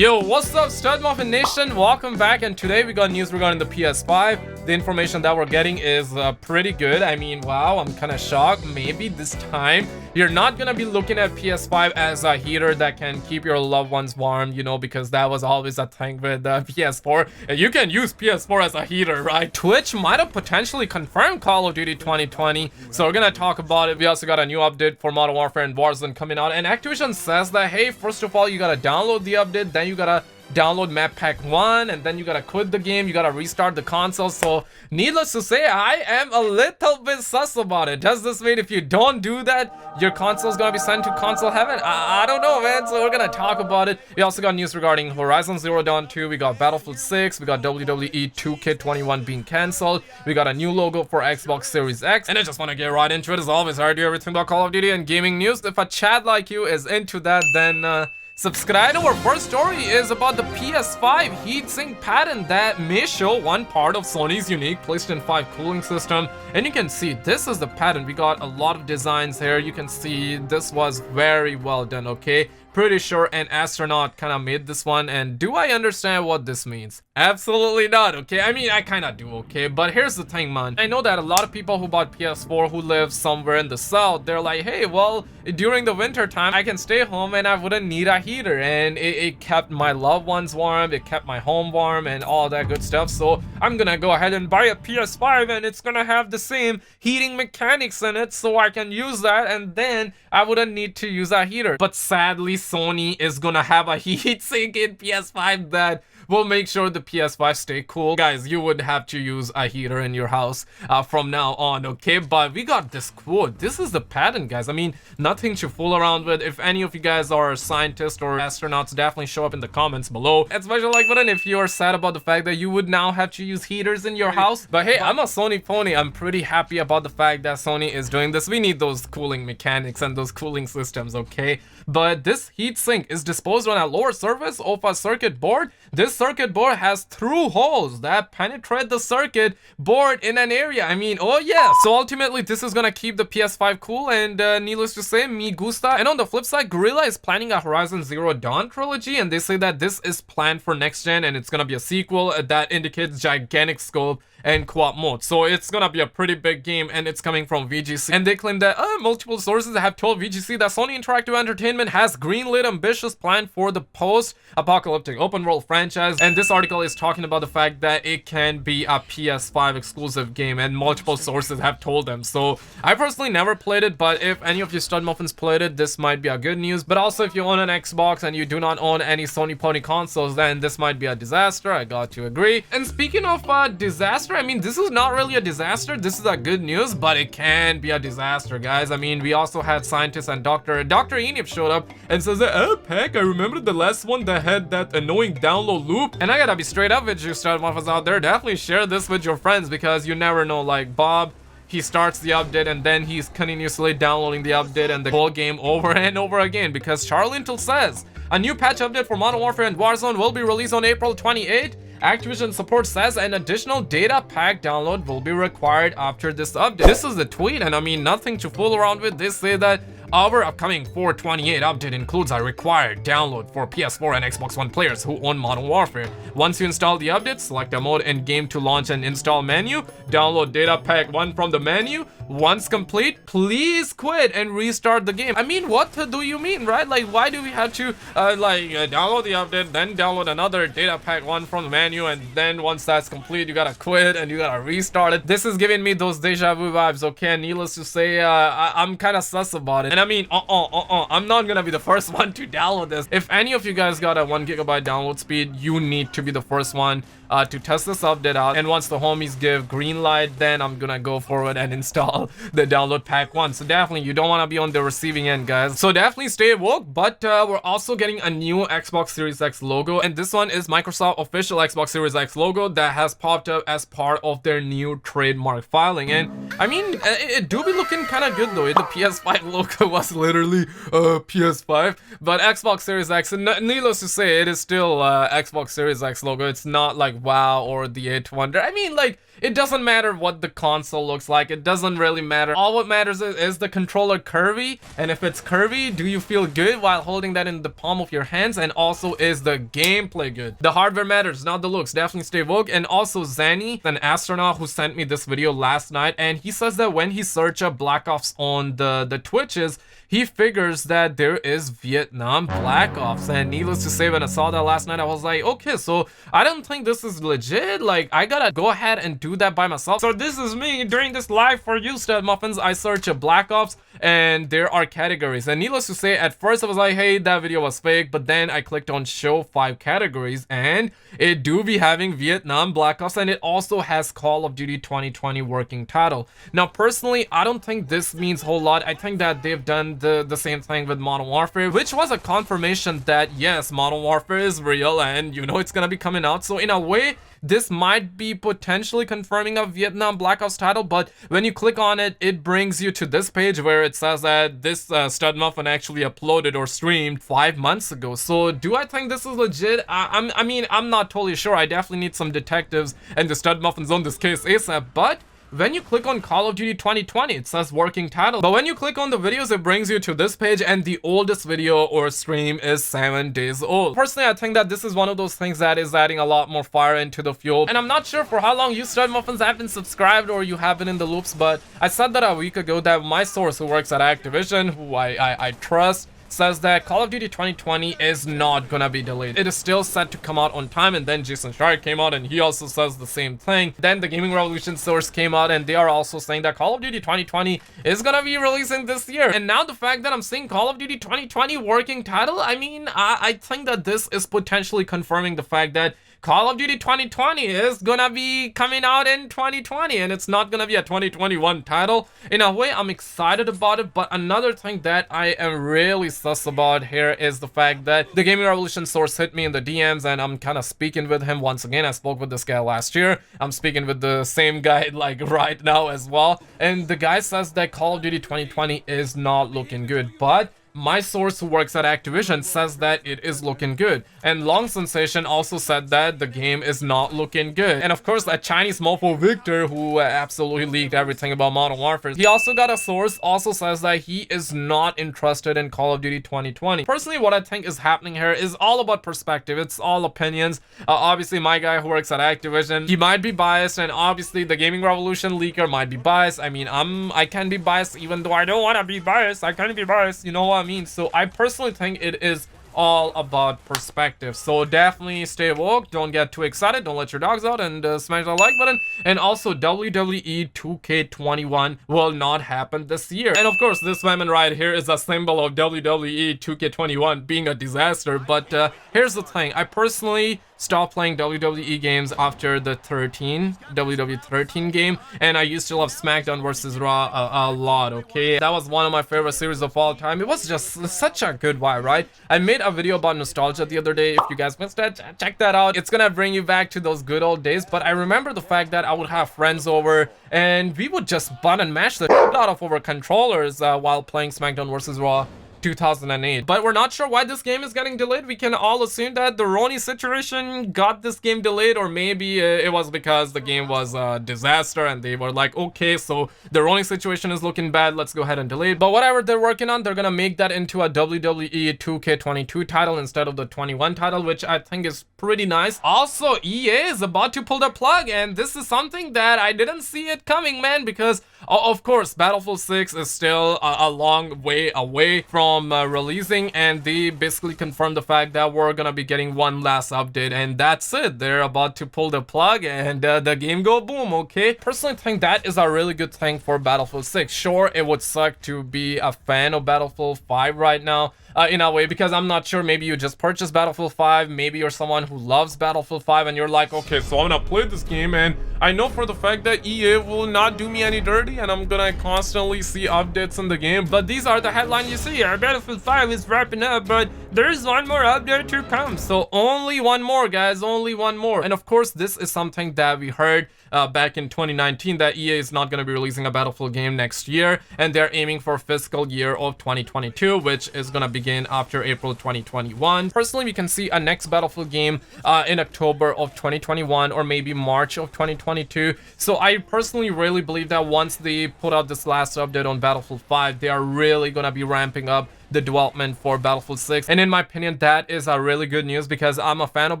Yo, what's up, Stud Muffin Nation? Welcome back, and today we got news regarding the PS5. The information that we're getting is pretty good. I mean, wow, I'm kind of shocked. Maybe this time you're not gonna be looking at PS5 as a heater that can keep your loved ones warm, you know, because that was always a thing with PS4. And you can use PS4 as a heater, right? Twitch might have potentially confirmed Call of Duty 2020, so we're gonna talk about it. We also got a new update for Modern Warfare and Warzone coming out, and Activision says that, hey, first of all, you gotta download the update, then you gotta download map pack 1, and then you gotta quit the game, you gotta restart the console. So needless to say, I am a little bit sus about it. Does this mean if you don't do that, your console's gonna be sent to console heaven? I don't know, man. So we're gonna talk about it. We also got news regarding Horizon Zero Dawn 2, we got Battlefield 6, we got WWE 2K21 being cancelled, we got a new logo for Xbox Series X, and I just want to get right into it. As always, I do everything about Call of Duty and gaming news. If a chat like you is into that, then subscribe. Our first story is about the PS5 Heatsink patent that may show one part of Sony's unique PlayStation 5 cooling system. And you can see this is the patent. We got a lot of designs here. You can see this was very well done, okay? Pretty sure an astronaut kind of made this one. And do I understand what this means? Absolutely not, okay? I mean, I kind of do, okay? But here's the thing, man. I know that a lot of people who bought PS4 who live somewhere in the south, they're like, hey, well, during the winter time, I can stay home and I wouldn't need a heater. And it kept my loved ones warm, it kept my home warm and all that good stuff. So I'm gonna go ahead and buy a PS5 and it's gonna have the same heating mechanics in it, so I can use that, and then I wouldn't need to use a heater. But sadly, Sony is gonna have a heatsink in PS5 that will make sure the PS5 stay cool. Guys, you would have to use a heater in your house from now on, okay? But we got this quote. This is the patent, guys. I mean, nothing to fool around with. If any of you guys are scientists or astronauts, definitely show up in the comments below. And smash the like button if you are sad about the fact that you would now have to use heaters in your house. But hey, I'm a Sony pony. I'm pretty happy about the fact that Sony is doing this. We need those cooling mechanics and those cooling systems, okay? But this heatsink is disposed on a lower surface of a circuit board. This circuit board has through holes that penetrate the circuit board in an area. I mean, oh yeah. So ultimately, this is gonna keep the PS5 cool, and needless to say, me gusta. And on the flip side, Guerrilla is planning a Horizon Zero Dawn trilogy, and they say that this is planned for next gen, and it's gonna be a sequel that indicates gigantic scope and co-op mode. So it's gonna be a pretty big game, and it's coming from VGC. And they claim that multiple sources have told VGC that Sony Interactive Entertainment has greenlit ambitious plan for the post-apocalyptic open world franchise. And this article is talking about the fact that it can be a PS5 exclusive game, and multiple sources have told them. So I personally never played it, but if any of you stud muffins played it, this might be a good news. But also, if you own an Xbox and you do not own any Sony pony consoles, then this might be a disaster. I got to agree. And speaking of disaster, I mean, this is not really a disaster. This is a good news, but it can be a disaster, guys. I mean, we also had scientists and Dr. Enif showed up and says that, oh, Peck, I remember the last one that had that annoying download loop. And I gotta be straight up with you, stud muffins out there. Definitely share this with your friends, because you never know. Like Bob, he starts the update and then he's continuously downloading the update and the whole game over and over again, because Charlintel says a new patch update for Modern Warfare and Warzone will be released on April 28th. Activision support says an additional data pack download will be required after this update. This is the tweet, and I mean, nothing to fool around with. They say that our upcoming 428 update includes a required download for PS4 and Xbox One players who own Modern Warfare. Once you install the update, select a mode in game to launch an install menu. Download data pack 1 from the menu. Once complete, please quit and restart the game. I mean, what do you mean, right? Like, why do we have to download the update, then download another data pack 1 from the menu, and then once that's complete, you gotta quit and you gotta restart it? This is giving me those deja vu vibes, okay? And needless to say, I'm kind of sus about it. And I mean, I'm not gonna be the first one to download this. If any of you guys got a 1 GB download speed, you need to be the first one to test this update out. And once the homies give green light, then I'm gonna go forward and install the download pack 1. So definitely, you don't want to be on the receiving end, guys. So definitely stay woke. But we're also getting a new Xbox Series X logo, and this one is Microsoft official Xbox Series X logo that has popped up as part of their new trademark filing. And I mean, it do be looking kind of good though. The PS5 logo was literally PS5, but Xbox Series X, and needless to say, it is still Xbox Series X logo. It's not like WoW or the 8th Wonder. I mean, like, it doesn't matter what the console looks like. It doesn't really matter. All what matters is the controller curvy? And if it's curvy, do you feel good while holding that in the palm of your hands? And also, is the gameplay good? The hardware matters, not the looks. Definitely stay woke. And also, Zanny, an astronaut who sent me this video last night, and he says that when he searches up Black Ops on the Twitches, he figures that there is Vietnam Black Ops. And needless to say, when I saw that last night, I was like, okay, so I don't think this is legit. Like, I gotta go ahead and do that by myself. So this is me doing this live for you, Stud Muffins. I search a Black Ops and there are categories. And needless to say, at first I was like, hey, that video was fake. But then I clicked on show 5 categories and it do be having Vietnam Black Ops, and it also has Call of Duty 2020 working title. Now, personally, I don't think this means a whole lot. I think that they've done the same thing with Modern Warfare, which was a confirmation that yes, Modern Warfare is real and you know it's gonna be coming out. So in a way, this might be potentially confirming a Vietnam Black Ops title, but when you click on it, it brings you to this page where it says that this Stud Muffin actually uploaded or streamed 5 months ago. So do I think this is legit? I mean, I'm not totally sure. I definitely need some detectives and the Stud Muffins on this case ASAP, but when you click on Call of Duty 2020, it says working title. But when you click on the videos, it brings you to this page, and the oldest video or stream is 7 days old. Personally, I think that this is one of those things that is adding a lot more fire into the fuel. And I'm not sure for how long you Stud Muffins have been subscribed or you have been in the loops, but I said that a week ago that my source who works at Activision, who I trust, says that Call of Duty 2020 is not gonna be delayed. It is still set to come out on time. And then Jason Schreier came out and he also says the same thing. Then the Gaming Revolution source came out and they are also saying that Call of Duty 2020 is gonna be releasing this year. And now the fact that I'm seeing Call of Duty 2020 working title, I mean, I think that this is potentially confirming the fact that Call of Duty 2020 is gonna be coming out in 2020 and it's not gonna be a 2021 title. In a way, I'm excited about it, but another thing that I am really sus about here is the fact that the Gaming Revolution source hit me in the DMs and I'm kind of speaking with him once again. I spoke with this guy last year. I'm speaking with the same guy like right now as well. And the guy says that Call of Duty 2020 is not looking good, but my source who works at Activision says that it is looking good. And Long Sensation also said that the game is not looking good. And of course, that Chinese mofo Victor, who absolutely leaked everything about Modern Warfare, he also got a source, also says that he is not interested in Call of Duty 2020. Personally, what I think is happening here is all about perspective. It's all opinions. Obviously, my guy who works at Activision, he might be biased, and obviously the Gaming Revolution leaker might be biased. I mean, I can be biased even though I don't want to be biased. I can be biased, you know what I mean? So I personally think it is all about perspective. So definitely stay woke, don't get too excited, don't let your dogs out, and smash the like button. And also, WWE 2K21 will not happen this year. And of course, this woman right here is a symbol of WWE 2K21 being a disaster. But here's the thing, I personally stopped playing WWE games after the WWE 13 game, and I used to love SmackDown versus Raw a lot, okay? That was one of my favorite series of all time. It was just such a good vibe, right? I made a video about nostalgia the other day. If you guys missed that, check that out. It's gonna bring you back to those good old days. But I remember the fact that I would have friends over and we would just button mash the shit out of our controllers while playing SmackDown versus Raw 2008. But we're not sure why this game is getting delayed. We can all assume that the Roni situation got this game delayed, or maybe it was because the game was a disaster and they were like, okay, so the Roni situation is looking bad, let's go ahead and delay it. But whatever they're working on, they're gonna make that into a WWE 2K22 title instead of the 21 title, which I think is pretty nice. Also, EA is about to pull the plug, and this is something that I didn't see it coming, man, because of course Battlefield 6 is still a long way away from releasing, and they basically confirmed the fact that we're gonna be getting one last update, and that's it. They're about to pull the plug and the game go boom, okay? Personally, I think that is a really good thing for Battlefield 6. Sure, it would suck to be a fan of Battlefield 5 right now, in a way, because I'm not sure, maybe you just purchased Battlefield 5, maybe you're someone who loves Battlefield 5 and you're like, okay, so I'm gonna play this game and I know for the fact that EA will not do me any dirty and I'm gonna constantly see updates in the game. But these are the headlines you see here. Battlefield 5 is wrapping up, but there's one more update to come. So only one more, guys, only one more. And of course, this is something that we heard back in 2019, that EA is not going to be releasing a Battlefield game next year, and they're aiming for fiscal year of 2022, which is going to begin after April 2021. Personally, we can see a next Battlefield game in October of 2021 or maybe March of 2022. So I personally really believe that once they put out this last update on Battlefield 5, they are really going to be ramping up the development for Battlefield 6. And in my opinion, that is a really good news, because I'm a fan of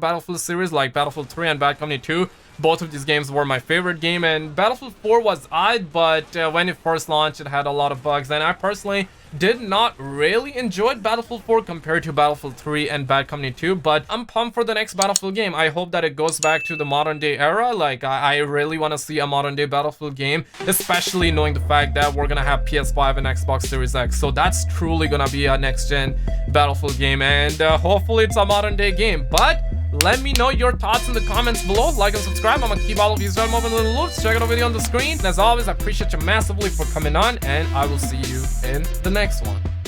Battlefield series like Battlefield 3 and Bad Company 2. Both of these games were my favorite game, and Battlefield 4 was odd, but when it first launched, it had a lot of bugs, and I personally did not really enjoy Battlefield 4 compared to Battlefield 3 and Bad Company 2, but I'm pumped for the next Battlefield game. I hope that it goes back to the modern day era. Like, I really want to see a modern day Battlefield game, especially knowing the fact that we're gonna have PS5 and Xbox Series X. So that's truly gonna be a next gen Battlefield game, and hopefully it's a modern day game. But let me know your thoughts in the comments below. Like and subscribe. I'm gonna keep all of these moving in the loops. Check out the video on the screen. And as always, I appreciate you massively for coming on, and I will see you in the next one.